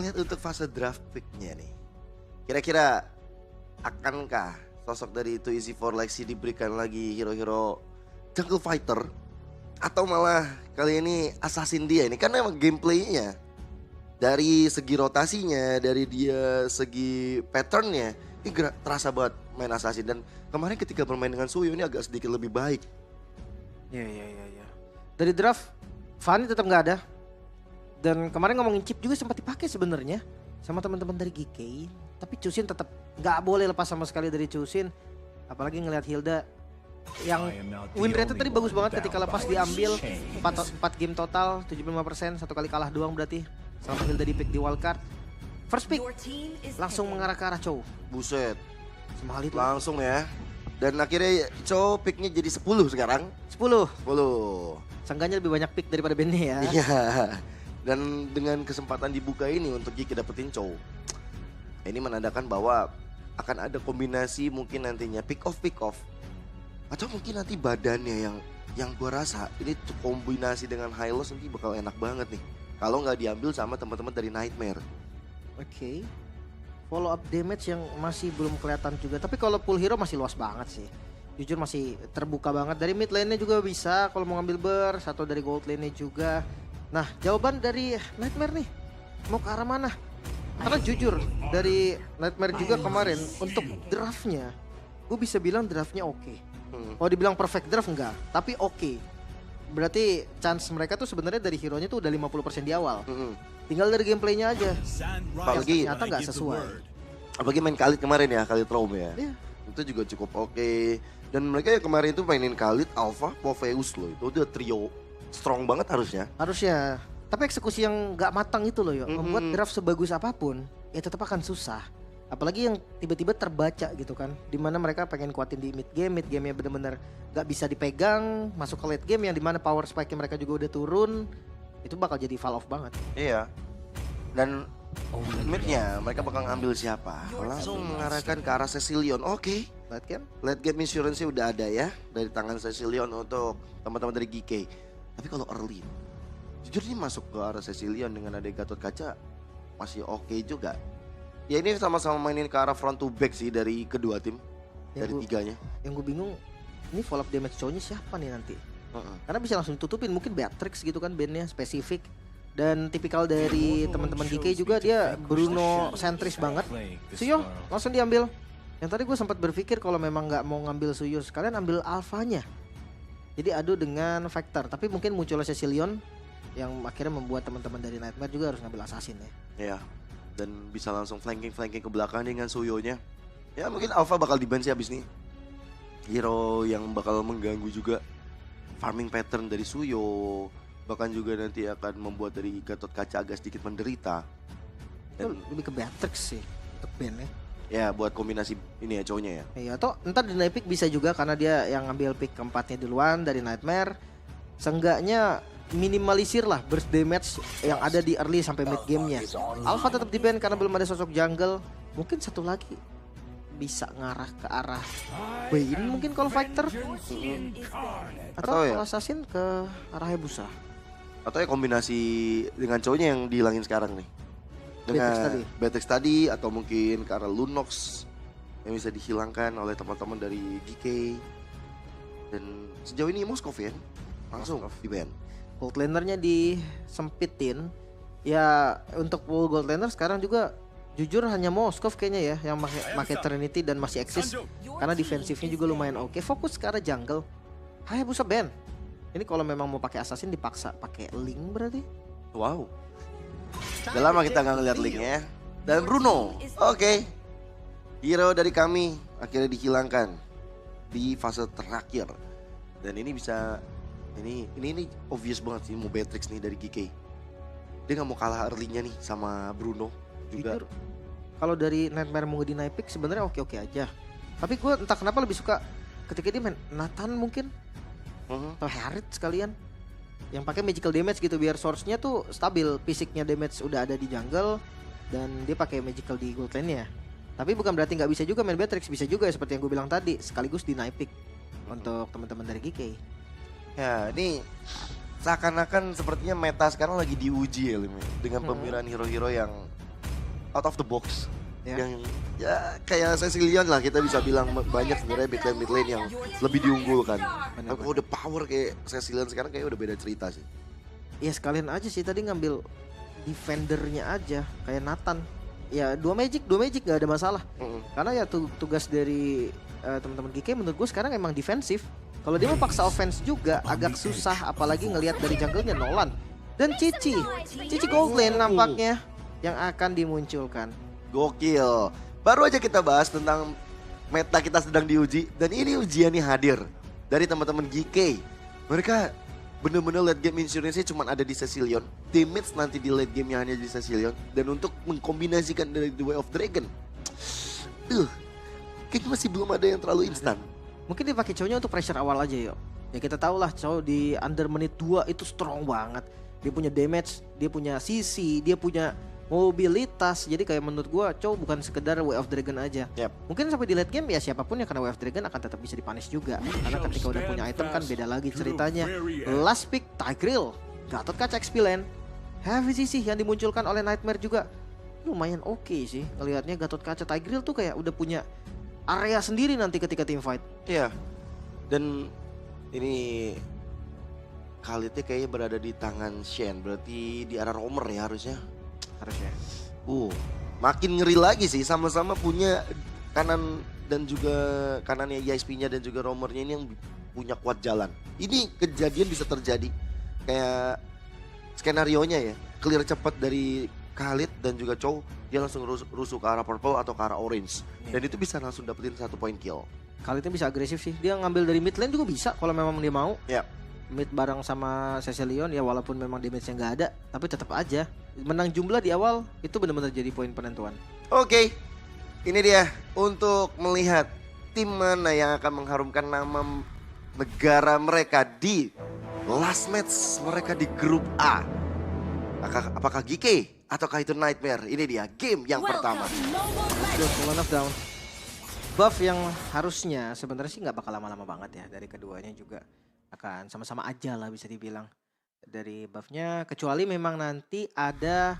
lihat untuk fase draft picknya nih. Kira-kira akankah sosok dari Too Easy for Lexi diberikan lagi hero-hero jungle fighter, atau malah kali ini assassin dia ini? Karena emang gameplaynya dari segi rotasinya, dari dia segi patternnya ini terasa banget main assassin. Dan kemarin ketika bermain dengan Suyo ini agak sedikit lebih baik. Iya. Dari draft Fanny tetap nggak ada. Dan kemarin ngomongin chip juga sempat dipakai sebenarnya sama teman-teman dari GK. Tapi Chusin tetap nggak boleh lepas sama sekali dari Chusin. Apalagi ngelihat Hilda yang win rate tadi bagus banget ketika lepas diambil 4 game total 75%, satu kali kalah doang berarti. Sama Hilda di pick di wildcard. First pick langsung mengarah ke arah Chow. Buset, Semahal itu. langsung ya. Dan akhirnya Chow picknya jadi 10 sekarang. 10. 10. Seenggaknya lebih banyak pick daripada bandnya ya. Iya. Dan dengan kesempatan dibuka ini untuk Giki dapetin Chow, ini menandakan bahwa akan ada kombinasi mungkin nantinya pick off atau mungkin nanti badannya yang gua rasa ini kombinasi dengan high loss nanti bakal enak banget nih kalau nggak diambil sama teman-teman dari Nightmare. Oke. Follow up damage yang masih belum kelihatan juga. Tapi kalau full hero masih luas banget sih. Jujur masih terbuka banget. Dari mid lane-nya juga bisa kalau mau ngambil burst, atau dari gold lane-nya juga. Nah, jawaban dari Nightmare nih mau ke arah mana? Karena jujur dari Nightmare juga kemarin untuk draftnya, gue bisa bilang draftnya oke. Kalau dibilang perfect draft enggak, tapi oke. Berarti chance mereka tuh sebenarnya dari hero-nya tuh udah 50% di awal. Tinggal dari gameplaynya aja. Apalagi Ternyata nggak sesuai. apalagi main Khalid kemarin ya, Khalid Rome ya. Iya. Itu juga cukup oke. Dan mereka yang kemarin itu mainin Khalid, Alpha, Morpheus loh. Itu udah trio strong banget harusnya. Harusnya. Tapi eksekusi yang nggak matang itu loh, membuat draft sebagus apapun ya tetap akan susah. Apalagi yang tiba-tiba terbaca gitu kan, dimana mereka pengen kuatin di mid game-nya bener-bener nggak bisa dipegang, masuk ke late game yang dimana power spike mereka juga udah turun, itu bakal jadi fall off banget. Iya. Dan midnya mereka bakal ngambil siapa? Langsung mengarahkan ke arah Cecilion. Oke. Late game? Late game insurance-nya udah ada ya dari tangan Cecilion untuk teman-teman dari GK. Tapi kalau early, jujur ini masuk ke arah Cecilion dengan ada Gatot Kaca masih oke juga. Ya ini sama-sama mainin ke arah front to back sih dari kedua tim, dari tiganya. Yang gue bingung, ini follow up damage show-nya siapa nih nanti? Karena bisa langsung ditutupin, mungkin Beatrix gitu kan bandnya spesifik. Dan tipikal dari teman-teman GK juga dia Bruno sentris banget. Suyo langsung diambil. Yang tadi gue sempat berpikir kalau memang nggak mau ngambil Suyo, sekalian ambil alfanya. Jadi adu dengan Vector, tapi mungkin munculnya Cecilion yang akhirnya membuat teman-teman dari Nightmare juga harus ngambil assassin ya. Iya. Dan bisa langsung flanking ke belakang dengan Suyonya. Ya mungkin Alpha bakal di-ban sih abis nih. Hero yang bakal mengganggu juga farming pattern dari Suyo. Bahkan juga nanti akan membuat dari Gatot Kaca agak sedikit menderita. Itu lebih ke Beatrix sih untuk band ya. Ya buat kombinasi ini ya cowoknya ya. Iya, atau entar di night pick bisa juga karena dia yang ngambil pick keempatnya duluan dari Nightmare. Seenggaknya minimalisir lah burst damage yang ada di early sampai mid gamenya. Alpha tetap di ban karena belum ada sosok jungle. Mungkin satu lagi bisa ngarah ke arah Wayne mungkin kalau fighter. Atau ya? kalau assassin ke arah Hayabusa. Atau ya kombinasi dengan cowoknya yang dihilangin sekarang nih. Dengan Beatrix tadi atau mungkin ke arah Lunox yang bisa dihilangkan oleh teman-teman dari GK. Dan sejauh ini Moskov ya langsung di ban. Gold lanernya disempitin. Ya untuk full gold laner sekarang juga jujur hanya Moskov kayaknya ya yang pakai Trinity dan masih eksis. Karena defensifnya juga lumayan oke. Fokus ke arah jungle. Hayabusa ban. Ini kalau memang mau pakai assassin dipaksa pakai Link berarti. Wow. Udah lama kita nggak ngeliat linknya. Dan Bruno, oke. Hero dari kami akhirnya dihilangkan di fase terakhir. Dan ini bisa, ini obvious banget sih mau Beatrix nih dari GK. Dia nggak mau kalah early-nya nih sama Bruno juga. Jujur, kalau dari Nightmare mau di night pick sebenarnya oke-oke aja. Tapi gue entah kenapa lebih suka ketika dia main Nathan mungkin atau Harith sekalian yang pakai magical damage gitu biar source-nya tuh stabil, fisiknya damage udah ada di jungle dan dia pakai magical di gold lane-nya. Tapi bukan berarti nggak bisa juga main Beatrix, bisa juga seperti yang gue bilang tadi sekaligus di night pick untuk teman-teman dari GK. Ya ini seakan-akan sepertinya meta sekarang lagi diuji ya Lim, dengan pemilihan hero-hero yang out of the box. Ya. Yang ya kayak Cecilion lah, kita bisa bilang banyak sebenarnya mid lane yang lebih diunggulkan. Tapi kalau udah power kayak Cecilion sekarang kayak udah beda cerita sih. Ya sekalian aja sih tadi ngambil defendernya aja kayak Nathan. Ya dua magic gak ada masalah. Karena ya tugas dari teman-teman GK menurut gue sekarang emang defensif. Kalau dia mau paksa offense juga agak susah, apalagi ngelihat dari jungle-nya Nolan dan Cici gold lane nampaknya yang akan dimunculkan. Gokil. Baru aja kita bahas tentang meta kita sedang diuji, dan ini ujiannya hadir dari teman-teman GK. Mereka bener-bener late game insurance-nya cuma ada di Cecilion. Damage nanti di late game-nya hanya di Cecilion. Dan untuk mengkombinasikan dari The Way of Dragon, kayaknya masih belum ada yang terlalu instan. Mungkin dipakai cowoknya untuk pressure awal aja yuk. Ya kita tahu lah cowok di under menit 2 itu strong banget. Dia punya damage, dia punya CC, dia punya mobilitas. Jadi kayak menurut gua cowok bukan sekedar Way of Dragon aja. Mungkin sampai di late game ya siapapun yang kena Way of Dragon akan tetap bisa dipunish juga. Karena ketika udah punya item kan beda lagi ceritanya. Last pick Tigreal, Gatot Kaca XP lane, Heavy CC yang dimunculkan oleh Nightmare juga lumayan oke sih. Ngelihatnya Gatot Kaca Tigreal tuh kayak udah punya area sendiri nanti ketika team fight. Iya. Dan ini Khalidnya kayaknya berada di tangan Shen. Berarti di arah Roamer ya harusnya. Makin ngeri lagi sih, sama-sama punya kanan dan juga kanannya ISP-nya dan juga Roamer-nya ini yang punya kuat jalan. Ini kejadian bisa terjadi kayak skenario-nya ya, clear cepat dari Khalid dan juga Chow, dia langsung rusuh ke arah purple atau ke arah orange, dan itu bisa langsung dapetin 1 point kill. Khalidnya bisa agresif sih, dia ngambil dari mid lane juga bisa kalau memang dia mau. Ya. Mid bareng sama Cecilion ya, walaupun memang damage-nya nggak ada, tapi tetap aja menang jumlah di awal itu benar-benar jadi poin penentuan. Oke, ini dia untuk melihat tim mana yang akan mengharumkan nama negara mereka di last match mereka di grup A. Apakah GK ataukah itu Nightmare? Ini dia game yang pertama. One of down. Buff yang harusnya sebenarnya sih nggak bakal lama-lama banget ya dari keduanya juga. Akan sama-sama aja lah bisa dibilang dari buffnya, kecuali memang nanti ada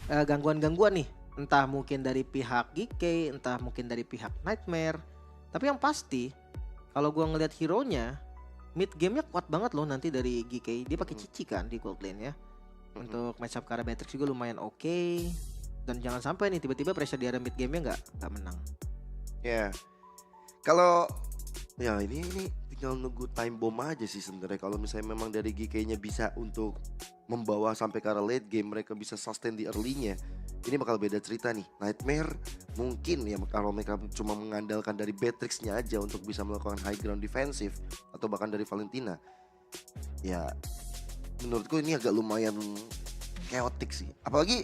gangguan-gangguan nih, entah mungkin dari pihak GK, entah mungkin dari pihak Nightmare. Tapi yang pasti kalau gua ngelihat hero-nya mid game-nya kuat banget loh nanti dari GK. Dia pakai Cici kan di gold lane ya. Untuk match up ke arah Beatrix juga lumayan oke. Dan jangan sampai nih tiba-tiba pressure di area mid game-nya nggak menang. Ya, kalau ya ini tinggal nunggu time bomb aja sih sebenarnya. Kalau misalnya memang dari GK-nya bisa untuk membawa sampai ke arah late game, mereka bisa sustain di early-nya, ini bakal beda cerita nih. Nightmare mungkin ya kalau mereka cuma mengandalkan dari Beatrix-nya aja untuk bisa melakukan high ground defensive atau bahkan dari Valentina, ya menurutku ini agak lumayan chaotic sih. Apalagi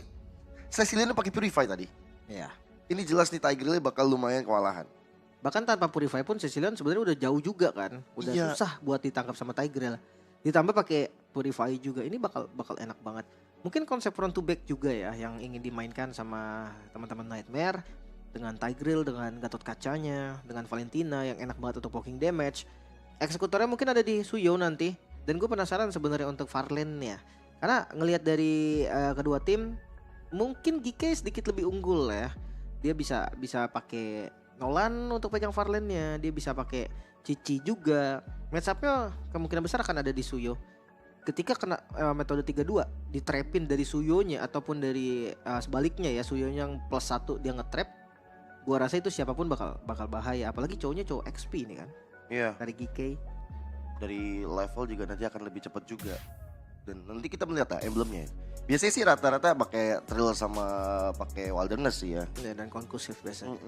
Cecilion pakai Purify tadi. Ya. Ini jelas nih Tigreal bakal lumayan kewalahan. Bahkan tanpa Purify pun Cecilion sebenarnya udah jauh juga kan. Udah susah buat ditangkap sama Tigreal. Ditambah pakai Purify juga, ini bakal enak banget. Mungkin konsep front to back juga ya yang ingin dimainkan sama teman-teman Nightmare, dengan Tigreal, dengan Gatot Kacanya, dengan Valentina yang enak banget untuk poking damage. Eksekutornya mungkin ada di Suyo nanti. Dan gue penasaran sebenarnya untuk Farlane-nya. Karena ngelihat dari kedua tim, mungkin GK sedikit lebih unggul ya. Dia bisa pakai Nolan untuk pegang Farlane-nya, dia bisa pakai Cici juga. Match up-nya kemungkinan besar akan ada di Suyo. Ketika kena metode 3-2, ditrapin dari Suyo-nya ataupun dari sebaliknya ya, Suyo-nya yang +1 dia nge-trap. Gua rasa itu siapapun bakal bahaya, apalagi cowoknya cowok XP nih kan. Iya. Dari GK. Dari level juga nanti akan lebih cepat juga. Dan nanti kita melihat emblemnya. Biasanya sih rata-rata pakai Trill sama pakai Wilderness sih ya. Ya, dan konkusif biasanya.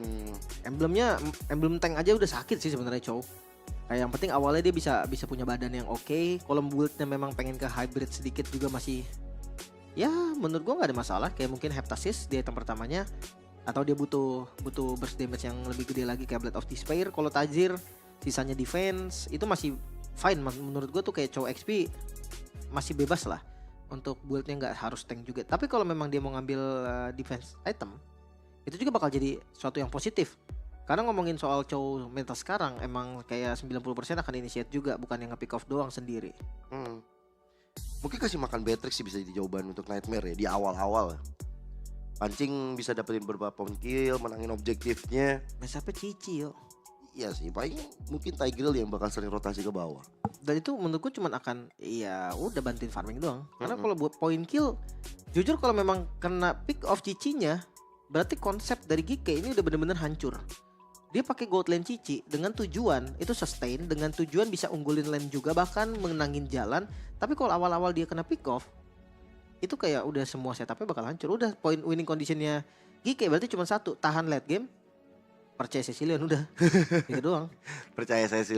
Emblem tank aja udah sakit sih sebenarnya cowok. Kayak yang penting awalnya dia bisa punya badan yang oke. Kalau build-nya memang pengen ke hybrid sedikit juga masih, ya menurut gua nggak ada masalah. Kayak mungkin Heptasis di item pertamanya, atau dia butuh burst damage yang lebih gede lagi kayak Blade of Despair. Kalau Tajir sisanya defense itu masih fine. Menurut gua tuh kayak cowok XP masih bebas lah untuk build-nya, nggak harus tank juga. Tapi kalau memang dia mau ngambil defense item, itu juga bakal jadi suatu yang positif. Karena ngomongin soal Chow mental sekarang, emang kayak 90% akan initiate juga, bukan yang nge-pick off doang sendiri. Mungkin kasih makan Beatrix sih bisa jadi jawaban untuk Nightmare ya di awal-awal. pancing bisa dapetin beberapa point kill, menangin objektifnya. Match-up-nya Cici yo. Iya sih, paling mungkin Tigreal yang bakal sering rotasi ke bawah. Dan itu menurutku cuman akan ya udah bantuin farming doang. Karena kalau buat point kill, jujur kalau memang kena pick off Cici-nya, berarti konsep dari GK ini udah bener-bener hancur. Dia pakai gold lane Cici dengan tujuan itu sustain, dengan tujuan bisa unggulin lane juga, bahkan menangin jalan. Tapi kalau awal-awal dia kena pick off, itu kayak udah semua setupnya bakal hancur. Udah point winning conditionnya GK berarti cuma satu, tahan late game, percaya Cecilion udah. Gitu doang. Percaya saya sih.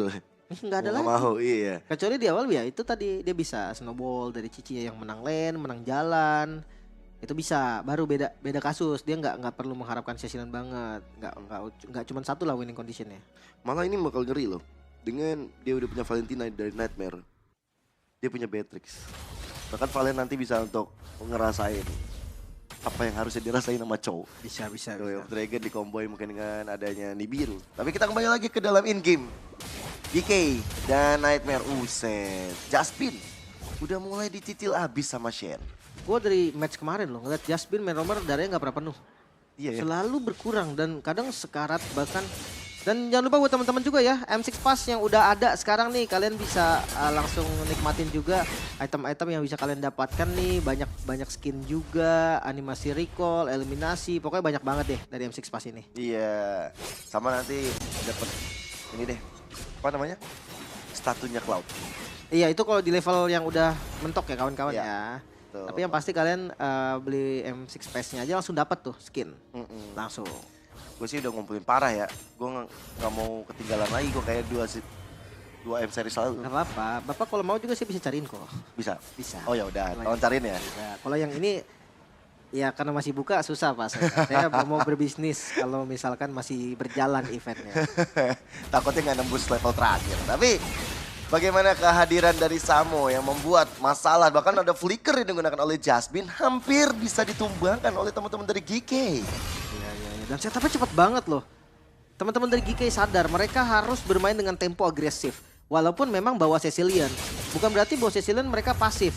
Nggak ada lagi. Mau, iya. Kecuali di awal ya itu tadi dia bisa snowball dari Cici yang menang lane, menang jalan. Itu bisa, baru beda kasus. Dia nggak perlu mengharapkan Cecilion banget. Nggak cuma satu lah winning conditionnya. Malah ini bakal ngeri loh. Dengan dia udah punya Valentina dari Nightmare, dia punya Beatrix. Bahkan Valen nanti bisa untuk ngerasain apa yang harusnya dirasain sama Chow. Bisa. Way of Dragon dikomboin mungkin dengan adanya Nibiru. Tapi kita kembali lagi ke dalam in-game. DK dan Nightmare, uset. Jaspin udah mulai dicicil abis sama Shen. Gue dari match kemarin loh ngeliat Jasmine main romer darahnya nggak pernah penuh. Iya ya. Selalu berkurang dan kadang sekarat bahkan. Dan jangan lupa buat teman-teman juga ya, M6 Pass yang udah ada sekarang nih, kalian bisa langsung nikmatin juga item-item yang bisa kalian dapatkan nih, banyak skin juga, animasi recall, eliminasi, pokoknya banyak banget deh dari M6 Pass ini. Iya, sama nanti dapat ini deh, apa namanya? Statunya Cloud. Iya itu kalau di level yang udah mentok ya kawan-kawan Iya, ya. tuh. Tapi yang pasti kalian beli M6 Pass-nya aja langsung dapat tuh skin, langsung. Gue sih udah ngumpulin parah ya. Gue nggak mau ketinggalan lagi. Gue kayak 2 M series lalu. Gak apa-apa, Bapak kalau mau juga sih bisa cariin kok. Bisa. Bisa. Oh ya udah, tolong cariin ya. Nah, kalau yang ini ya karena masih buka susah Pak. Saya mau berbisnis kalau misalkan masih berjalan eventnya. Takutnya nggak nembus level terakhir. Tapi bagaimana kehadiran dari Samo yang membuat masalah, bahkan ada flicker yang digunakan oleh Jasmine hampir bisa ditumbangkan oleh teman-teman dari GK. Iya. Dan setupnya cepat banget loh. Teman-teman dari GK sadar mereka harus bermain dengan tempo agresif. Walaupun memang bawa Cecilion. Bukan berarti bawa Cecilion mereka pasif.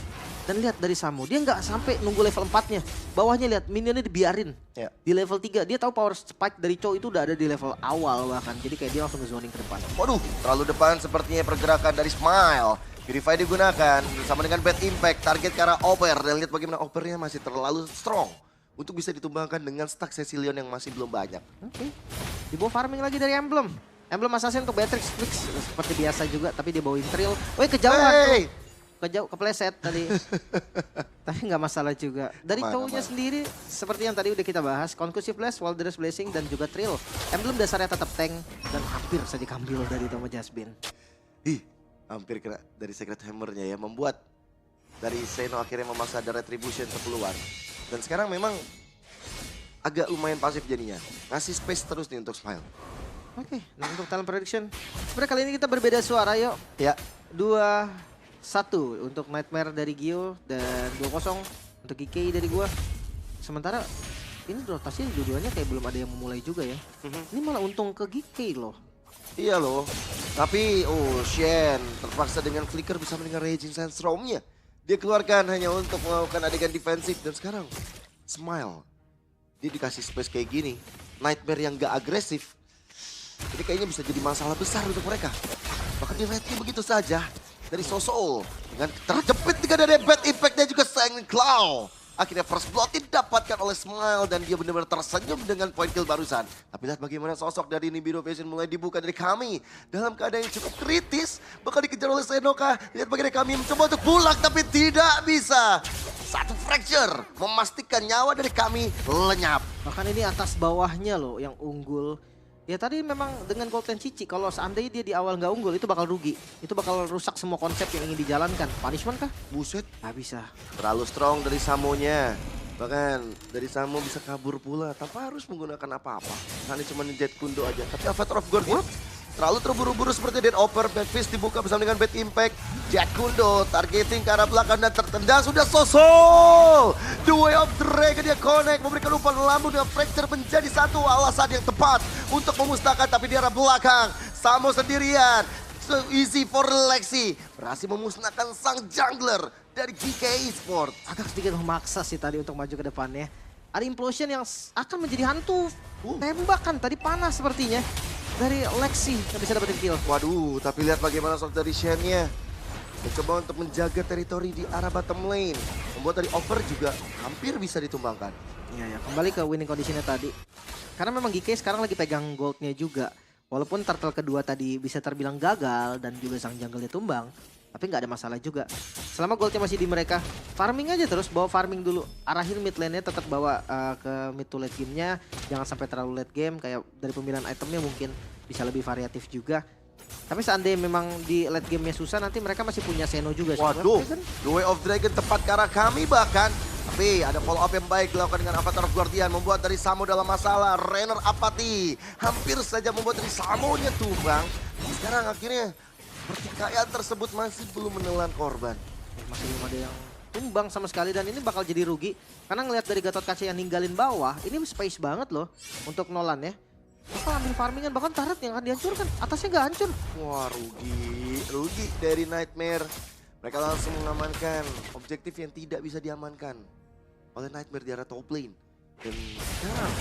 Dan lihat dari Samo, dia nggak sampai nunggu level 4-nya. Bawahnya lihat, minionnya dibiarin. Ya. Di level 3, dia tahu power spike dari Chow itu udah ada di level awal bahkan. Jadi kayak dia langsung nge-zoning ke depan. Waduh, terlalu depan sepertinya pergerakan dari Smile. Purify digunakan bersama dengan Bad Impact, target ke arah Oper. Dan lihat bagaimana Opernya masih terlalu strong untuk bisa ditumbangkan dengan stack Cecilion yang masih belum banyak. Oke. Dibawa farming lagi dari Emblem. Emblem Assassin untuk Beatrix Flix seperti biasa juga, tapi dia bawain Trill. Woi kejauhan tuh. Kepleset tadi. Tapi nggak masalah juga. Dari cowoknya sendiri seperti yang tadi udah kita bahas, Conclusive Blast, Wilderness Blessing dan juga Trill. Emblem dasarnya tetap tank dan hampir saja diambil dari Tomo Jasmine. Ih, hampir kena dari Secret Hammer-nya ya, membuat dari Seno akhirnya memaksa ada Retribution keluar. Dan sekarang memang agak lumayan pasif jadinya. Ngasih space terus nih untuk Smile. Oke, nah untuk talent prediction. Sebenarnya kali ini kita berbeda suara yuk. Ya. 2-1 untuk Nightmare dari Gio dan 2-0 untuk GK dari gua. Sementara ini rotasi dua-duanya kayak belum ada yang memulai juga ya. Ini malah untung ke GK loh. Iya loh. Tapi Shen terpaksa dengan flicker bisa mendengar Raging Sandstorm-nya. Dia keluarkan hanya untuk melakukan adegan defensif. Dan sekarang Smile, dia dikasih space kayak gini. Nightmare yang gak agresif. Jadi kayaknya bisa jadi masalah besar untuk mereka. Bahkan di rate begitu saja. Dari Soul dengan terjepit juga dari Bad Impact-nya juga Sang Claw. Akhirnya first blood didapatkan oleh Smile dan dia benar-benar tersenyum dengan point kill barusan. Tapi lihat bagaimana sosok dari Nibiru Vision mulai dibuka dari kami. Dalam keadaan yang cukup kritis, bakal dikejar oleh Senoka. Lihat bagaimana kami mencoba untuk bulak tapi tidak bisa. Satu fracture memastikan nyawa dari kami lenyap. Bahkan ini atas bawahnya loh yang unggul. Ya tadi memang dengan Golden Cici, kalau seandainya dia di awal nggak unggul itu bakal rugi. Itu bakal rusak semua konsep yang ingin dijalankan. Punishment kah? Buset. Nggak bisa. Terlalu strong dari Samonya. Bahkan dari Samo bisa kabur pula tanpa harus menggunakan apa-apa. Hanya cuma Jet Kundo aja. Tapi Avatar of God terlalu terburu-buru seperti Dead Oper. Bad Fist dibuka bersama dengan Bad Impact. Jet Kundo targeting ke arah belakang dan tertendang. Sudah Soul. The Way of Dragon dia connect. Memberikan umpan lambung dengan fracture menjadi satu alasan yang tepat untuk memusnahkan. Tapi di arah belakang Samo sendirian. So easy for Lexi. Berhasil memusnahkan sang jungler dari GK Esports. Agak sedikit memaksa sih tadi untuk maju ke depannya. Ada Implosion yang akan menjadi hantu. Tembakan tadi panas sepertinya. Dari Lexi yang bisa dapetin kill. Waduh, tapi lihat bagaimana sok dari Shen-nya. Mencoba untuk menjaga teritori di arah bottom lane. Membuat dari Over juga hampir bisa ditumbangkan. Iya ya, kembali ke winning conditionnya tadi. Karena memang GK sekarang lagi pegang goldnya juga. Walaupun turtle kedua tadi bisa terbilang gagal dan juga sang jungle-nya tumbang. Tapi nggak ada masalah juga. Selama goldnya masih di mereka, farming aja terus, bawa farming dulu. Arahin mid lane-nya tetap bawa ke mid to late game-nya. Jangan sampai terlalu late game, kayak dari pemilihan itemnya mungkin bisa lebih variatif juga. Tapi seandainya memang di late game-nya susah, nanti mereka masih punya Seno juga. Waduh, The Way of Dragon tepat ke arah kami bahkan. Tapi ada follow up yang baik dilakukan dengan Avatar of Guardian. Membuat dari Samo dalam masalah. Rainer apati. Hampir saja membuat dari Samonya tumbang. Sekarang akhirnya pertikaian tersebut masih belum menelan korban. Masih belum ada yang tumbang sama sekali dan ini bakal jadi rugi. Karena ngelihat dari Gatot Kaca yang ninggalin bawah, ini space banget loh untuk Nolan ya. Bakal ambil farmingan, bahkan turret yang akan dihancurkan. Atasnya nggak hancur. Wah rugi dari Nightmare. Mereka langsung mengamankan objektif yang tidak bisa diamankan oleh Nightmare di arah top lane. Dan sekarang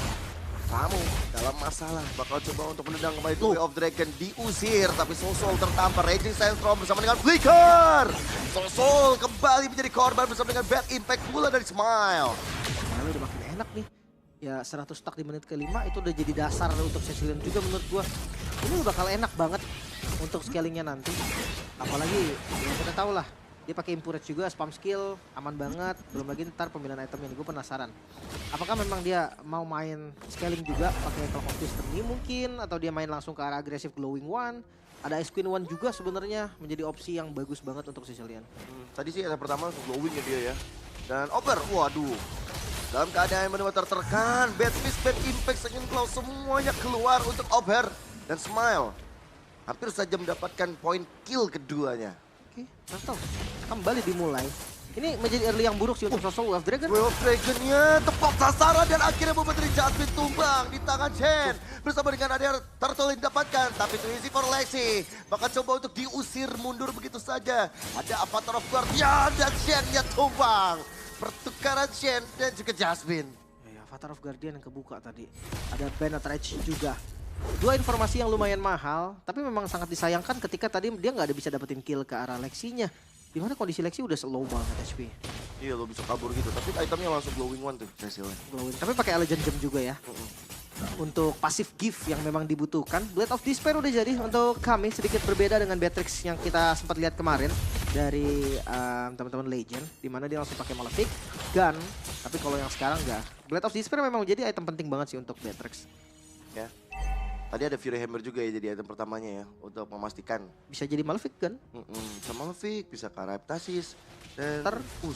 Samo dalam masalah, bakal coba untuk menendang kembali The Way of Dragon, diusir tapi Sosol tertampar. Raging Sandstorm bersama dengan Flicker. Sosol kembali menjadi korban bersama dengan Bad Impact pula dari Smile. Smile udah makin enak nih. Ya 100 stack di menit ke-5 itu udah jadi dasar untuk Cecilion juga menurut gua. Ini bakal enak banget untuk scalingnya nanti. Apalagi ya kita tahu lah, dia pakai Impurage juga, spam skill, aman banget. Belum lagi ntar pemilihan item ini, gue penasaran. Apakah memang dia mau main scaling juga pakai Clock of Destiny mungkin? Atau dia main langsung ke arah agresif Glowing One? Ada Ice Queen One juga sebenarnya menjadi opsi yang bagus banget untuk Cecilion. Tadi sih yang pertama langsung glowing ya dia ya. Dan Over, waduh. Dalam keadaan yang benar-benar tertekan, Bad Fist, Bad Impact, Second Claw semuanya keluar untuk Over. Dan Smile hampir saja mendapatkan poin kill keduanya. Oke, Turtle kembali dimulai. Ini menjadi early yang buruk sih untuk Sosol Way of Dragon. Way of Dragon-nya tepat sasaran dan akhirnya membuat dari Jasmine tumbang di tangan Shen. Bersama dengan ada Turtle yang didapatkan, tapi itu easy for Lexi. Bakal coba untuk diusir mundur begitu saja. Ada Avatar of Guardian dan Shen-nya tumbang. Pertukaran Shen dan juga Jasmine. Ya, Avatar of Guardian yang kebuka tadi. Ada Bennett Rage juga. Dua informasi yang lumayan mahal, tapi memang sangat disayangkan ketika tadi dia nggak ada bisa dapetin kill ke arah Lexinya. Dimana kondisi Lexi udah slow banget HP. Iya lo bisa kabur gitu, tapi itemnya langsung glowing one tuh hasilnya. Glowing, tapi pakai Legend Gem juga ya. Untuk pasif gift yang memang dibutuhkan. Blade of Despair udah jadi untuk kami, sedikit berbeda dengan Beatrix yang kita sempat lihat kemarin dari teman-teman Legend, dimana dia langsung pakai Malefic Gun, tapi kalau yang sekarang enggak. Blade of Despair memang jadi item penting banget sih untuk Beatrix. Ya. Tadi ada Fury Hammer juga ya jadi item pertamanya ya untuk memastikan. Bisa jadi Malefic Gun. Bisa Malefic, bisa ke arah Heptasis. Dan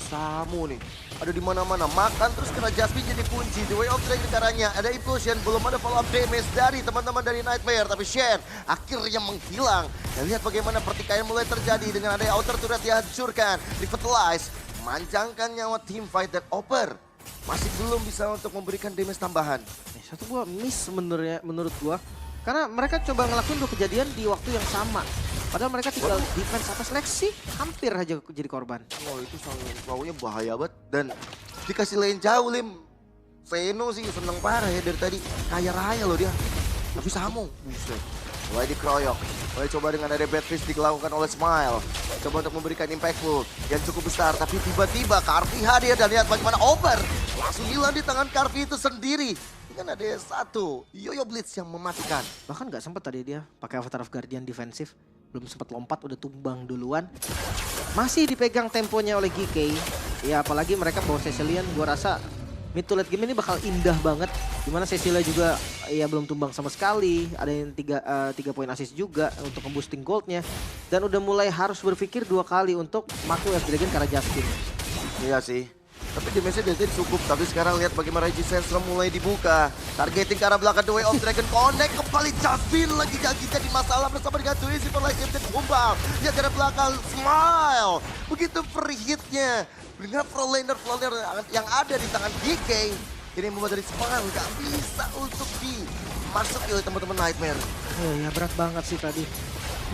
Samu nih ada di mana-mana, makan terus kena Jasmine jadi kunci. The Way of Dragon caranya ada implosion, belum ada follow up damage dari teman-teman dari Nightmare, tapi Shen akhirnya menghilang. Dan lihat bagaimana pertikaian mulai terjadi dengan ada outer turret dihancurkan, revitalize, memanjangkan nyawa team fight dan Oper masih belum bisa untuk memberikan damage tambahan. Satu gua miss sebenarnya menurut gua, karena mereka coba ngelakuin dua kejadian di waktu yang sama. Padahal mereka tinggal defense atas Lexi, hampir aja jadi korban. Oh itu sangat bahaya banget. Dan dikasih lane jauh Lim. Seno sih seneng parah ya dari tadi. Kaya raya loh dia. Tapi Samu, buset. Mulai dikeroyok. Mulai coba dengan ada bad fist dilakukan oleh Smile. Coba untuk memberikan impactful yang cukup besar. Tapi tiba-tiba Karvi hadir dan lihat bagaimana Over langsung hilang di tangan Karvi itu sendiri. Kan ada satu Yoyo Blitz yang mematikan. Bahkan nggak sempat tadi dia pakai Avatar of Guardian defensif. Belum sempat lompat udah tumbang duluan. Masih dipegang temponya oleh GK. Ya apalagi mereka bawa Cecilion, gua rasa mid to late game ini bakal indah banget. Dimana Cecilia juga ya belum tumbang sama sekali. Ada yang 3 poin assist juga untuk nge-boosting goldnya. Dan udah mulai harus berpikir 2 kali untuk maku F-Dragon karena Justin. Iya sih. Tapi damage-nya dari tadi cukup, tapi sekarang lihat bagaimana Reggie Sensor mulai dibuka. Targeting ke arah belakang The Way of Dragon, connect kembali Jasmine lagi jadi masalah bersama dengan Twizy for Life dan Kumbang. Dia ke arah belakang, Smile. Begitu free hit-nya dengan pro laner yang ada di tangan DK. Ini membuat dari Smile nggak bisa untuk dimasuki oleh teman-teman Nightmare. Oh ya berat banget sih tadi.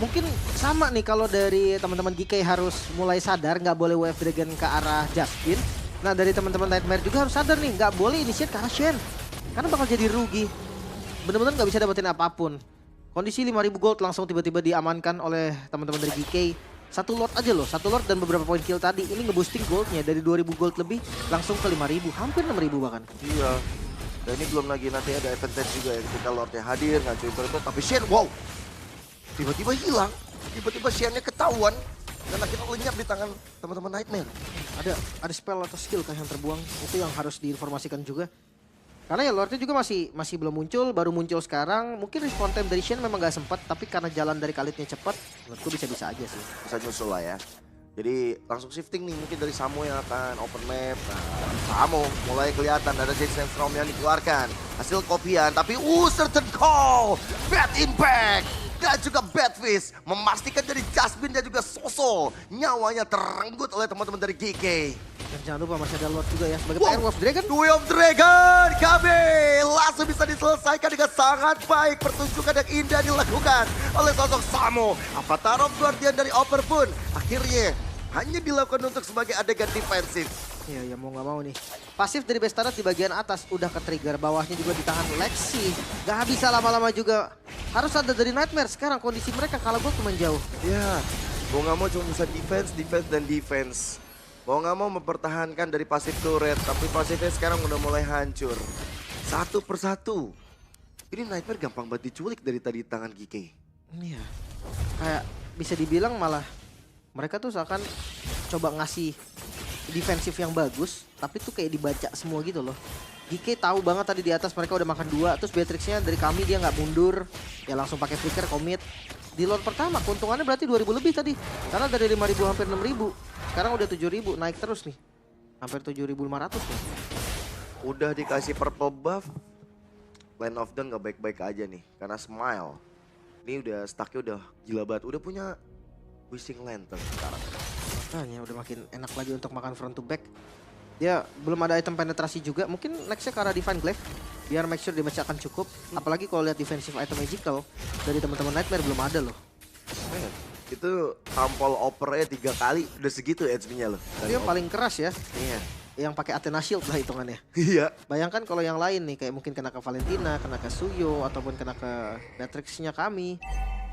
Mungkin sama nih kalau dari teman-teman GK harus mulai sadar nggak boleh WF Dragon ke arah Justin. Nah dari teman-teman Nightmare juga harus sadar nih, nggak boleh initiate ke arah Shen. Karena bakal jadi rugi. Bener-bener nggak bisa dapetin apapun. Kondisi 5.000 gold langsung tiba-tiba diamankan oleh teman-teman dari GK. Satu Lord aja loh, satu Lord dan beberapa poin kill tadi. Ini ngeboosting goldnya dari 2.000 gold lebih langsung ke 5.000, hampir 6.000 bahkan. Iya. Dan ini belum lagi nanti ada advantage juga ya ketika Lordnya hadir, ngancurin turret. Tapi Shen, wow. Tiba-tiba hilang. Tiba-tiba Shen-nya ketahuan. Dan akhirnya lenyap di tangan teman-teman Nightmare. Ada spell atau skill kah yang terbuang? Itu yang harus diinformasikan juga. Karena ya Lordnya juga masih belum muncul, baru muncul sekarang. Mungkin respawn time dari Shen memang gak sempat, tapi karena jalan dari Khalidnya cepat, menurutku bisa-bisa aja sih. Bisa nyusul lah ya. Jadi langsung shifting nih mungkin dari Samo yang akan open map. Nah, Samo mulai kelihatan ada Jade Sandstorm yang dikeluarkan. Hasil kopian, tapi certain call! Bad impact! Dan juga Badfish memastikan dari Jasmine dan juga Soso nyawanya terenggut oleh teman-teman dari GK. Dan jangan lupa masih ada Lord juga ya sebagai Fire Wolf Dragon. Way of Dragon kami langsung bisa diselesaikan dengan sangat baik. Pertunjukan yang indah dilakukan oleh sosok Samo. Avatar of Guardian dari Opper pun akhirnya hanya dilakukan untuk sebagai adegan defensif. Iya, ya mau nggak mau nih. Pasif dari Bestarat di bagian atas udah ke-trigger, bawahnya juga ditahan Lexi. Gak bisa lama-lama juga. Harus ada dari Nightmare sekarang kondisi mereka kalau gue cuma jauh. Ya, mau nggak mau cuma bisa defense. Mau nggak mau mempertahankan dari pasif turret, tapi pasifnya sekarang udah mulai hancur. Satu persatu. Ini Nightmare gampang banget diculik dari tadi tangan GK. Iya. Kayak bisa dibilang malah mereka tuh seakan coba ngasih defensif yang bagus, tapi tuh kayak dibaca semua gitu loh. GK tahu banget tadi di atas mereka udah makan 2, terus Beatrixnya dari kami dia nggak mundur, ya langsung pakai flicker commit. Di Lord pertama keuntungannya berarti 2.000 lebih tadi, karena dari 5.000 hampir 6.000, sekarang udah 7.000, naik terus nih, hampir 7.500 nih. Udah dikasih purple buff, Land of Dawn gak baik-baik aja nih, karena Smile. Ini udah stucknya udah gila banget, udah punya Wishing Lantern sekarang. Makanya udah makin enak lagi untuk makan front to back. Dia belum ada item penetrasi juga. Mungkin nextnya ke arah Divine Glaive. Biar make sure damage akan cukup. Apalagi kalau lihat defensive item magical dari teman-teman Nightmare belum ada loh. Itu tampol opernya 3 kali udah segitu HP-nya loh. Dia paling keras ya. Iya. Yang pakai Athena Shield lah hitungannya. Iya. Bayangkan kalau yang lain nih kayak mungkin kena ke Valentina, kena ke Suyo ataupun kena ke Beatrix-nya kami.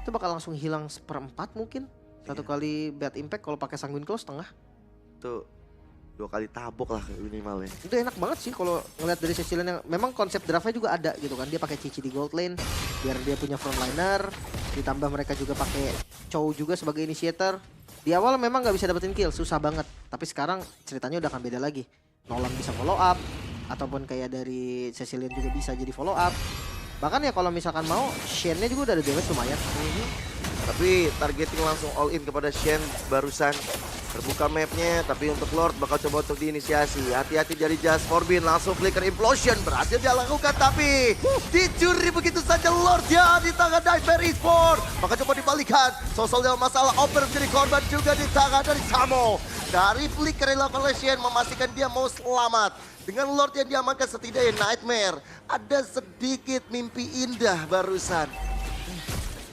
Itu bakal langsung hilang 1/4 mungkin. Satu kali bad impact kalau pakai Sanguine Claw setengah. Tuh 2 kali tabok lah minimalnya. Itu enak banget sih kalau ngeliat dari Cecilion yang memang konsep draftnya juga ada gitu kan. Dia pakai Cici di gold lane biar dia punya frontliner. Ditambah mereka juga pakai Chow juga sebagai initiator. Di awal memang nggak bisa dapetin kill, susah banget. Tapi sekarang ceritanya udah akan beda lagi. Nolan bisa follow up ataupun kayak dari Cecilion juga bisa jadi follow up. Bahkan ya kalau misalkan mau Shen-nya juga udah ada damage lumayan. Tapi targeting langsung all in kepada Shen barusan terbuka mapnya, tapi untuk Lord bakal coba untuk diinisiasi. Hati-hati dari Just Forbin, langsung flicker implosion berhasil dia lakukan, tapi dicuri begitu saja Lord ya di tangan Nightmare Esport. Maka coba dibalikan, Sosol yang masalah Oper menjadi korban juga di tangan dari Samo. Dari flicker yang dilakukan oleh Shen memastikan dia mau selamat. Dengan Lord yang diamankan setidaknya Nightmare ada sedikit mimpi indah barusan.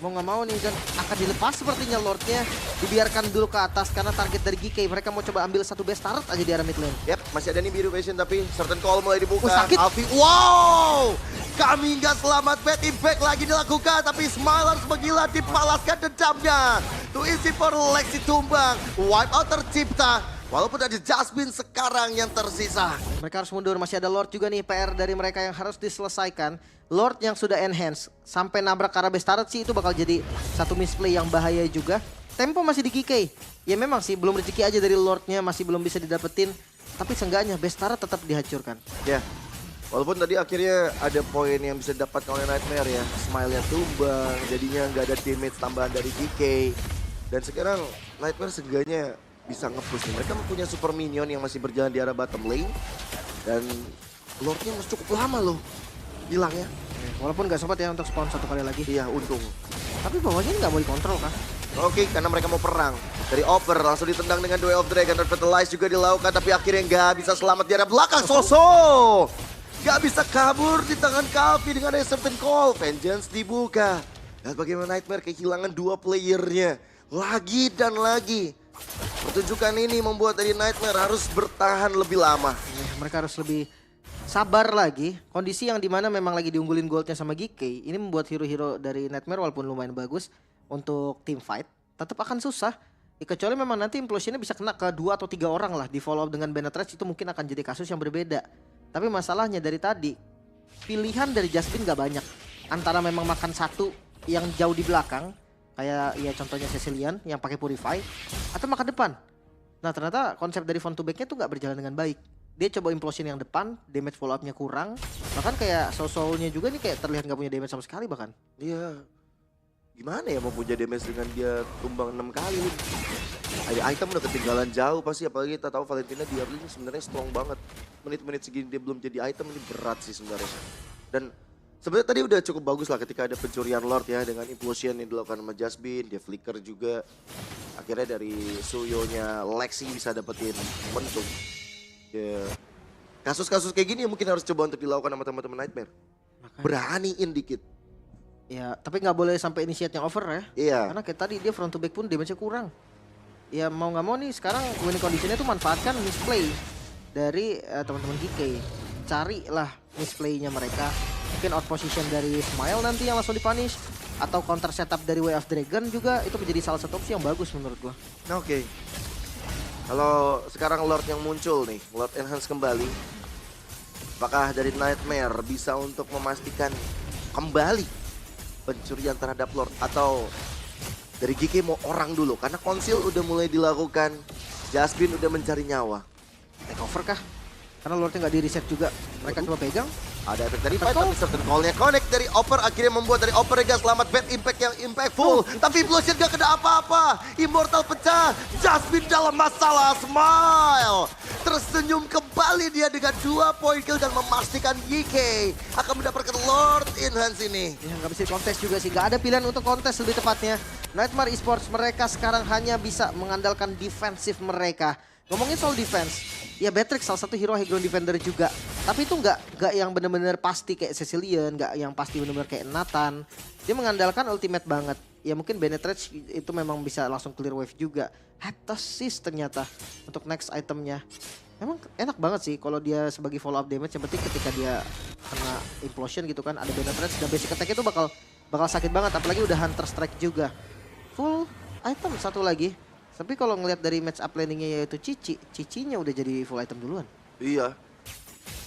Mau nggak mau nih dan akan dilepas sepertinya Lordnya. Dibiarkan dulu ke atas karena target dari GK. Mereka mau coba ambil satu best turret aja di arah mid lane. Yap, masih ada nih biru vision tapi certain call mulai dibuka. Sakit. Alfi, wow! Kami nggak selamat, bad impact lagi dilakukan. Tapi Smile harus menggila, dipalaskan dendamnya. Tuh isi for Lexi tumbang. Wipe out tercipta. Walaupun ada Jasmine sekarang yang tersisa. Mereka harus mundur, masih ada Lord juga nih PR dari mereka yang harus diselesaikan. Lord yang sudah enhance, sampai nabrak ke arah best turret sih itu bakal jadi satu misplay yang bahaya juga. Tempo masih di GK. Ya memang sih belum rezeki aja dari Lordnya, masih belum bisa didapetin. Tapi seenggaknya best turret tetap dihancurkan. Ya, walaupun tadi akhirnya ada poin yang bisa didapat oleh Nightmare ya. Smile-nya tumbang, jadinya nggak ada damage tambahan dari GK. Dan sekarang Nightmare seenggaknya bisa nge-push nih. Mereka punya super minion yang masih berjalan di arah bottom lane. Dan Lordnya masih cukup lama loh hilang ya. Walaupun nggak sempat ya untuk spawn satu kali lagi. Iya, untung. Tapi bawahnya ini nggak mau dikontrol kah? Oke, karena mereka mau perang. Dari Over langsung ditendang dengan Way of Dragon. Revitalize juga dilakukan, tapi akhirnya nggak bisa selamat di arah belakang. Soso! Nggak bisa kabur di tangan Calvi dengan a certain call. Vengeance dibuka. Dan bagaimana Nightmare kehilangan 2 playernya. Lagi dan lagi. Pertunjukan ini membuat dari Nightmare harus bertahan lebih lama. Mereka harus lebih sabar lagi. Kondisi yang dimana memang lagi diunggulin goldnya sama GK. Ini membuat hero-hero dari Nightmare walaupun lumayan bagus untuk team fight, tetap akan susah. Kecuali memang nanti implosionnya bisa kena ke 2 atau 3 orang lah. Di follow up dengan Benetrage itu mungkin akan jadi kasus yang berbeda. Tapi masalahnya dari tadi, pilihan dari Jasmine gak banyak. Antara memang makan satu yang jauh di belakang, kayak ya contohnya Cecilian yang pakai Purify, atau makan depan. Nah ternyata konsep dari front to backnya tuh gak berjalan dengan baik. Dia coba implosion yang depan, damage follow up-nya kurang. Bahkan kayak soul-soulnya juga nih kayak terlihat gak punya damage sama sekali bahkan. Iya. Gimana ya mau punya damage dengan dia tumbang 6 kali. Ada item udah ketinggalan jauh pasti, apalagi kita tahu Valentina di early ini sebenarnya strong banget. Menit-menit segini dia belum jadi item, ini berat sih sebenarnya. Dan sebenarnya tadi udah cukup bagus lah ketika ada pencurian Lord ya dengan implosion yang dilakukan sama Jasmine, dia flicker juga. Akhirnya dari Suyo-nya Lexi bisa dapetin momentum. Ya, kasus-kasus kayak gini mungkin harus coba untuk dilakukan sama teman-teman Nightmare. Makanya. Beraniin dikit. Ya, tapi nggak boleh sampai initiate-nya over ya. Iya. Karena kayak tadi dia front to back pun damage-nya kurang. Ya mau nggak mau nih sekarang winning condition-nya tuh manfaatkan misplay dari teman-teman GK. Carilah misplay-nya mereka. Mungkin out position dari Smile nanti yang langsung dipunish. Atau counter setup dari Way of Dragon juga itu menjadi salah satu opsi yang bagus menurut gua. Oke. Kalau sekarang Lord yang muncul nih, Lord Enhance kembali. Apakah dari Nightmare bisa untuk memastikan kembali pencurian terhadap Lord, atau dari GK mau orang dulu karena konsil udah mulai dilakukan, Jasmine udah mencari nyawa. Take over kah? Karena Lordnya nggak di reset juga. Mereka coba pegang. Ada efek dari fight tapi certain call-nya connect dari Opper, akhirnya membuat dari Opper gak selamat, bad impact yang impactful. Tapi Implosion gak kena apa-apa, Immortal pecah, Jasmine dalam masalah. Smile tersenyum kembali dia dengan 2 point kill dan memastikan YK akan mendapatkan Lord Enhance ini. Ya nggak bisa kontes juga sih. Gak ada pilihan untuk kontes lebih tepatnya. Nightmare Esports mereka sekarang hanya bisa mengandalkan defensif mereka. Ngomongin soal defense, ya Beatrix salah satu hero high ground defender juga. Tapi itu nggak yang bener-bener pasti kayak Cecilian, nggak yang pasti bener-bener kayak Nathan. Dia mengandalkan ultimate banget. Ya mungkin Benetrage itu memang bisa langsung clear wave juga. Heptasis ternyata untuk next itemnya. Memang enak banget sih kalau dia sebagai follow up damage. Yang penting ketika dia kena implosion gitu kan, ada Benetrage dan basic attack itu bakal sakit banget. Apalagi udah Hunter Strike juga. Full item satu lagi. Tapi kalau ngelihat dari match up landingnya yaitu Cicinya udah jadi full item duluan. Iya.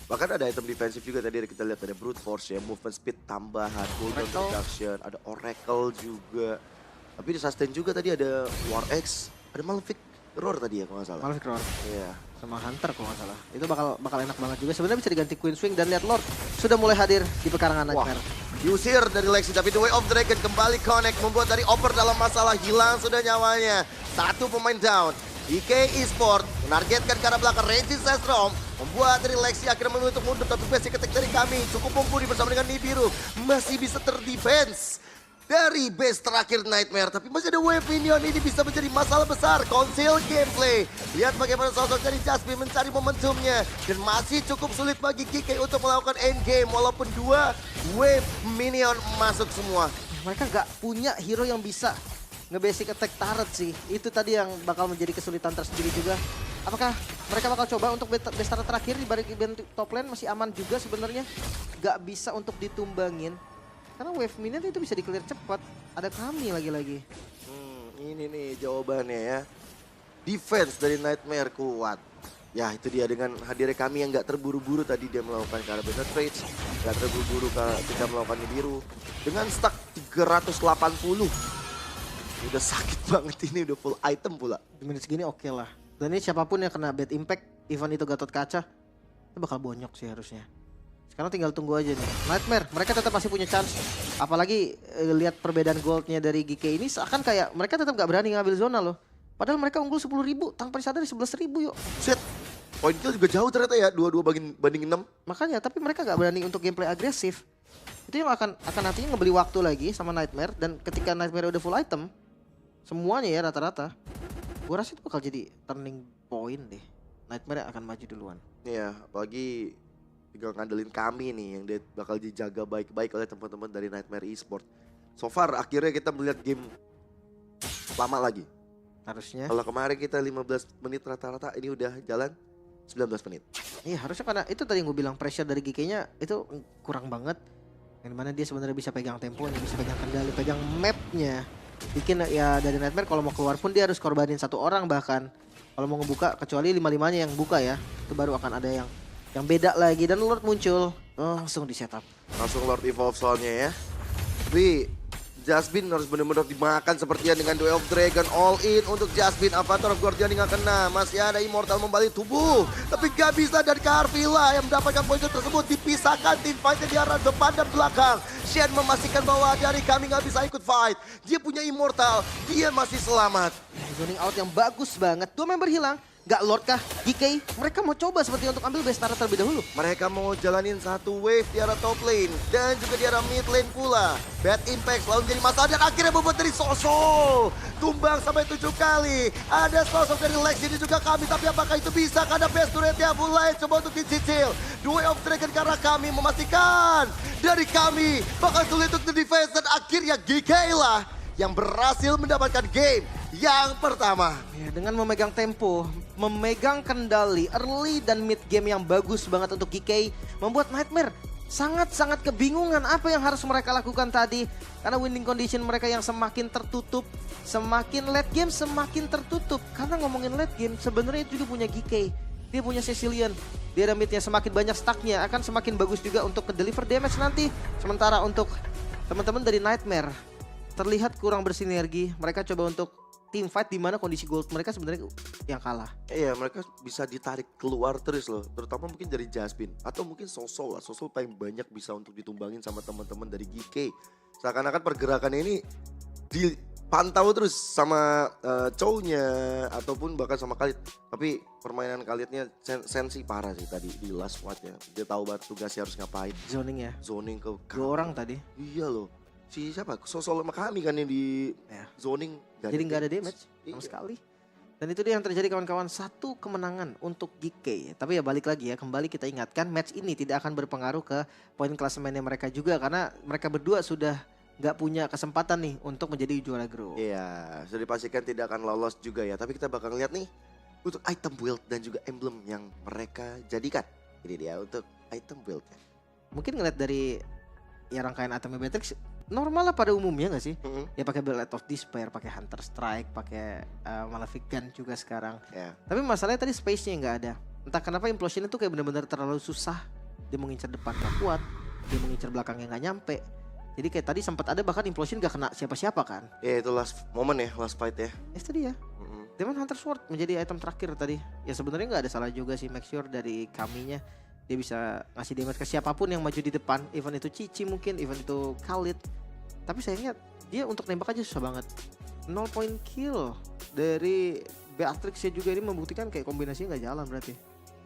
Bahkan ada item defensif juga tadi kita lihat, ada Brute Force ya, movement speed tambahan, cooldown reduction, ada Oracle juga. Tapi di sustain juga tadi ada War X, ada Malefic Roar tadi ya kalau nggak salah. Malefic Roar. Iya. Sama Hunter kalau nggak salah. Itu bakal enak banget juga. Sebenarnya bisa diganti Queen Swing dan lihat Lord sudah mulai hadir di pekarangan Nightmare. Diusir dari Lexi, tapi The Way of Dragon kembali connect, membuat dari Opper dalam masalah, hilang sudah nyawanya. 1 pemain down. IK Esports menargetkan ke arah belakang, Regis Sestrom membuat dari Lexi akhirnya memilih untuk mundur, tapi basic attack dari kami cukup mumpuni bersama dengan Nibiru, masih bisa terdefense dari base terakhir Nightmare. Tapi masih ada wave minion, ini bisa menjadi masalah besar. Conceal gameplay, lihat bagaimana sosok dari Jasmine mencari momentumnya, dan masih cukup sulit bagi GK untuk melakukan endgame walaupun 2 wave minion masuk semua. Mereka nggak punya hero yang bisa nge-basic attack turret sih. Itu tadi yang bakal menjadi kesulitan tersendiri juga. Apakah mereka bakal coba untuk base turret terakhir di balik event top lane masih aman juga sebenarnya. Nggak bisa untuk ditumbangin. Karena wave minion itu bisa di-clear cepat. Ada kami lagi-lagi. Ini nih jawabannya ya. Defense dari Nightmare kuat. Ya itu dia, dengan hadirnya kami yang nggak terburu-buru tadi dia melakukan ke arah Benetrage. Nggak terburu-buru ketika melakukan biru. Dengan stack 380. Udah sakit banget ini, udah full item pula. Di menit segini oke lah. Dan ini siapapun yang kena bad impact, event itu Gatot Kaca, itu bakal bonyok sih harusnya. Sekarang tinggal tunggu aja nih. Nightmare, mereka tetap masih punya chance. Apalagi lihat perbedaan goldnya dari GK ini, seakan kayak mereka tetap gak berani ngambil zona loh. Padahal mereka unggul 10.000, tanpa disadari 11.000 yuk. Shit, point kill juga jauh ternyata ya, 22 banding 6. Makanya, tapi mereka gak berani untuk gameplay agresif. Itu yang akan nantinya ngebeli waktu lagi sama Nightmare. Dan ketika Nightmare udah full item, semuanya ya rata-rata, gue rasa itu bakal jadi turning point deh. Nightmare akan maju duluan. Iya, apalagi tinggal ngandelin kami nih yang dia bakal dijaga baik-baik oleh teman-teman dari Nightmare Esports. So far akhirnya kita melihat game lama lagi. harusnya. Kalau kemarin kita 15 menit rata-rata, ini udah jalan 19 menit. Iya harusnya, karena itu tadi yang gue bilang, pressure dari GK-nya itu kurang banget. Yang mana dia sebenarnya bisa pegang temponya, bisa pegang kendali, pegang mapnya. Bikin ya dari Nightmare kalau mau keluar pun dia harus korbanin satu orang bahkan. Kalau mau ngebuka, kecuali 5-5-nya yang buka ya, itu baru akan ada yang beda lagi. Dan Lord muncul, langsung di setup. Langsung Lord Evolve soalnya ya. Tapi Jasmine harus benar-benar dimakan sepertinya dengan Duel of Dragon. All in untuk Jasmine. Avatar of Guardian nggak kena. Masih ada Immortal membalik tubuh. Tapi gak bisa, dan Carvilla yang mendapatkan poin tersebut. Dipisahkan tim fightnya di arah depan dan belakang. Shen memastikan bahwa dari kami nggak bisa ikut fight. Dia punya Immortal. Dia masih selamat. Zoning out yang bagus banget. 2 member hilang. Gak Lord kah? GK? Mereka mau coba seperti untuk ambil base turret terlebih dahulu. Mereka mau jalanin satu wave di arah top lane. Dan juga di arah mid lane pula. Bad Impact selalu menjadi masalah. Dan akhirnya bobot dari Sosol. Tumbang sampai 7 kali. Ada sosok dari Lex ini juga kami. Tapi apakah itu bisa? Karena base turretnya mulai coba untuk dicicil. Duel of Dragon karena kami memastikan. Dari kami bakal sulit untuk defense. Dan akhirnya GK lah yang berhasil mendapatkan game yang pertama. Ya, dengan memegang tempo, memegang kendali early dan mid game yang bagus banget untuk GK, membuat Nightmare sangat-sangat kebingungan apa yang harus mereka lakukan tadi. Karena winning condition mereka yang semakin tertutup, semakin late game semakin tertutup. Karena ngomongin late game, sebenarnya itu juga punya GK. Dia punya Cecilion, di area midnya semakin banyak stacknya, akan semakin bagus juga untuk ke deliver damage nanti. Sementara untuk teman-teman dari Nightmare, terlihat kurang bersinergi. Mereka coba untuk team fight di mana kondisi gold mereka sebenarnya yang kalah. Iya, mereka bisa ditarik keluar terus loh, terutama mungkin dari Jasmine atau mungkin Sosol lah. Sosol paling banyak bisa untuk ditumbangin sama teman-teman dari GK. Seakan-akan pergerakan ini dipantau terus sama Chow-nya ataupun bahkan sama Khalid. Tapi permainan Khalidnya sensi parah sih tadi di last fight ya. Dia tahu banget tugasnya harus ngapain. Zoning ya. Zoning ke 2 orang tadi. Iya loh. Si siapa? Sosol sama kami kan yang di Ya. zoning. Jadi nggak ada damage sama Iya. sekali. Dan itu dia yang terjadi kawan-kawan, 1 kemenangan untuk GK. Tapi ya balik lagi ya, kembali kita ingatkan match ini tidak akan berpengaruh ke poin klasemennya mereka juga. Karena mereka berdua sudah nggak punya kesempatan nih untuk menjadi juara grup. Iya, sudah dipastikan tidak akan lolos juga ya. Tapi kita bakal lihat nih untuk item build dan juga emblem yang mereka jadikan. Ini dia untuk item buildnya. Mungkin ngeliat dari ya rangkaian itemnya Beatrix, normal lah pada umumnya nggak sih? Mm-hmm. Ya pakai Blade of Despair, pakai Hunter Strike, pakai Maleficent juga sekarang. Ya. Tapi masalahnya tadi space-nya nggak ada. Entah kenapa Implosion itu kayak benar-benar terlalu susah. Dia mengincar depan nggak kuat, dia mengincar belakangnya nggak nyampe. Jadi kayak tadi sempat ada bahkan Implosion nggak kena siapa-siapa kan. Ya itu last moment ya, last fight ya. Itu dia. Mm-hmm. Demon Hunter Sword menjadi item terakhir tadi. Ya sebenarnya nggak ada salah juga sih, make sure dari kaminya dia bisa ngasih damage ke siapapun yang maju di depan. Even itu Cici mungkin, even itu Khalid. Tapi sayangnya dia untuk nembak aja susah banget. 0 point kill dari Beatrix ya juga, ini membuktikan kayak kombinasinya nggak jalan berarti.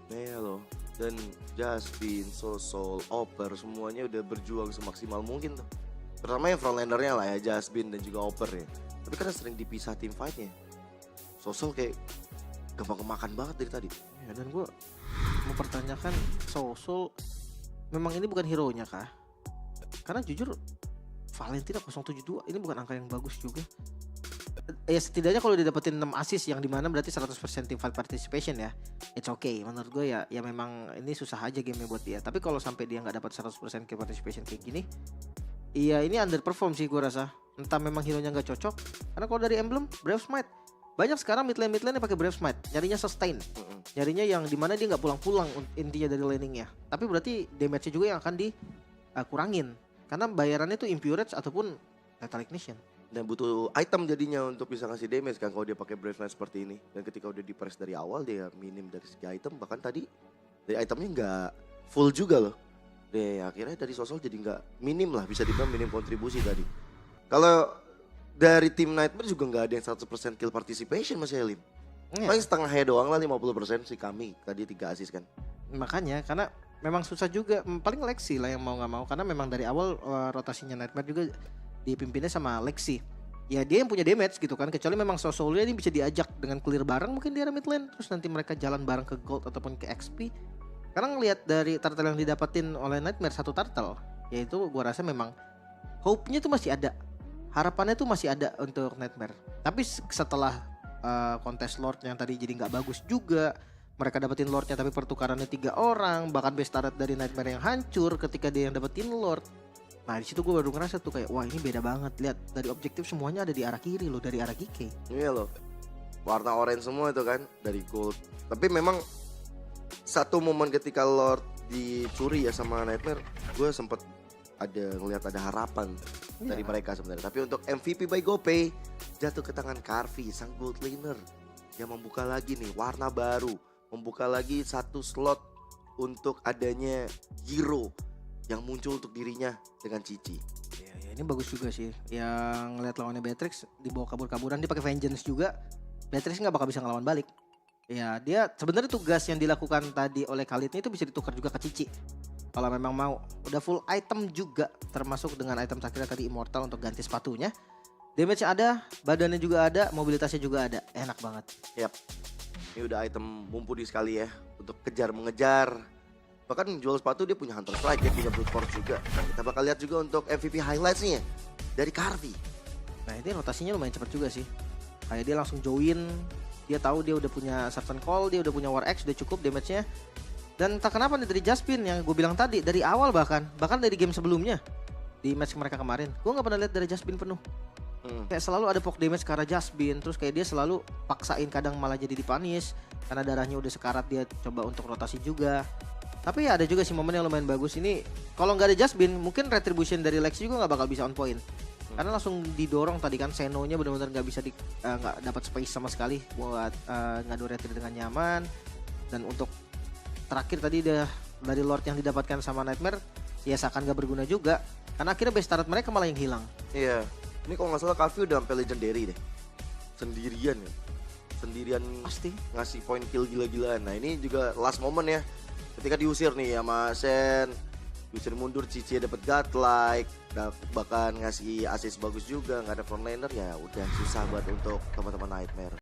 Iya loh. Dan Jasmine, Sosol, Oper semuanya udah berjuang semaksimal mungkin tuh. Terutama yang frontlanernya lah ya, Jasmine dan juga Oper ya. Tapi karena sering dipisah tim fightnya, Sosol kayak gampang kemakan banget dari tadi. Ya, dan gue mempertanyakan Sosol memang ini bukan hero-nya kah? Karena jujur Valentina 072 ini bukan angka yang bagus juga. Ya setidaknya kalau dia dapetin 6 assist yang dimana berarti 100% team fight participation ya, it's okay. Menurut gue ya memang ini susah aja game buat dia. Tapi kalau sampai dia nggak dapat 100% team participation kayak gini, iya ini underperform sih gue rasa. Entah memang hero-nya nggak cocok. Karena kalau dari emblem Brave Smite, banyak sekarang mid lane yang pakai Brave Smite, nyarinya sustain. Nyarinya yang dimana dia nggak pulang-pulang intinya dari laningnya. Tapi berarti damage-nya juga yang akan dikurangin. Karena bayarannya tuh Impurage ataupun Lethal Ignition. Dan butuh item jadinya untuk bisa ngasih damage kan kalau dia pakai Brave Knight seperti ini. Dan ketika udah di press dari awal dia minim dari segi item. Bahkan tadi dari itemnya nggak full juga loh. Deh akhirnya dari Sosol jadi nggak minim lah, bisa dibilang minim kontribusi tadi. Kalau dari tim Nightmare juga nggak ada yang 100% kill participation Mas Elim. Paling setengahnya doang lah, 50% si kami tadi 3 assist kan. Makanya karena memang susah juga, paling Lexi lah yang mau nggak mau, karena memang dari awal rotasinya Nightmare juga dipimpinnya sama Lexi. Ya dia yang punya damage gitu kan, kecuali memang Sosolnya ini bisa diajak dengan clear bareng mungkin di area mid lane, terus nanti mereka jalan bareng ke gold ataupun ke XP. Karena ngelihat dari turtle yang didapetin oleh Nightmare, 1 turtle, yaitu gua rasa memang hope-nya tuh masih ada, harapannya tuh masih ada untuk Nightmare. Tapi setelah kontes Lord yang tadi jadi nggak bagus juga. Mereka dapetin Lordnya tapi pertukarannya 3 orang, bahkan base turret dari Nightmare yang hancur ketika dia yang dapetin Lord. Nah di situ gue baru ngerasa tuh kayak wah ini beda banget. Lihat dari objektif semuanya ada di arah kiri loh, dari arah GK. Iya loh, warna orange semua itu kan dari gold. Tapi memang satu momen ketika Lord dicuri ya sama Nightmare, gue sempet ngelihat ada harapan dari mereka sebenarnya. Tapi untuk MVP by GoPay jatuh ke tangan Karvi, sang gold laner yang membuka lagi nih warna baru, membuka lagi satu slot untuk adanya hero yang muncul untuk dirinya dengan Cici. Ya, ini bagus juga sih. Yang ngeliat lawannya Beatrix dibawa kabur-kaburan, dia pakai Vengeance juga. Beatrix nggak bakal bisa ngelawan balik. Ya dia sebenarnya tugas yang dilakukan tadi oleh Khalid itu bisa ditukar juga ke Cici. Kalau memang mau, udah full item juga, termasuk dengan item terakhir tadi Immortal untuk ganti sepatunya. Damage ada, badannya juga ada, mobilitasnya juga ada, enak banget. Yap, ini udah item mumpuni sekali ya untuk kejar mengejar. Bahkan jual sepatu dia punya Hunter Strike, dia punya Brute Force juga. Nah, kita bakal lihat juga untuk MVP highlights-nya dari Karvi. Nah ini rotasinya lumayan cepat juga sih. Kayak dia langsung join, dia tahu dia udah punya Serpent Call, dia udah punya War Axe, udah cukup damage-nya. Dan tak kenapa nih dari Jaspin yang gue bilang tadi, dari awal bahkan dari game sebelumnya. Di match mereka kemarin, gue gak pernah lihat dari Jaspin penuh. Kayak selalu ada poke damage ke arah Jaspin, terus kayak dia selalu paksain kadang malah jadi dipanis. Karena darahnya udah sekarat dia coba untuk rotasi juga. Tapi ya ada juga sih momen yang lumayan bagus ini. Kalau nggak ada Jaspin, mungkin retribution dari Lex juga nggak bakal bisa on point. Karena langsung didorong tadi kan, Seno-nya benar-benar nggak bisa nggak dapat space sama sekali buat ngadu retri dengan nyaman. Dan untuk terakhir tadi dari Lord yang didapatkan sama Nightmare, ya seakan nggak berguna juga. Karena akhirnya base turret mereka malah yang hilang. Iya, ini kalau nggak salah Karvi udah sampai legendary deh, sendirian Pasti ngasih point kill gila-gilaan. Nah ini juga last moment ya, ketika diusir nih sama Shen, diusir mundur, Cici dapat godlike, bahkan ngasih assist bagus juga, nggak ada frontliner, ya udah susah buat untuk teman-teman Nightmare.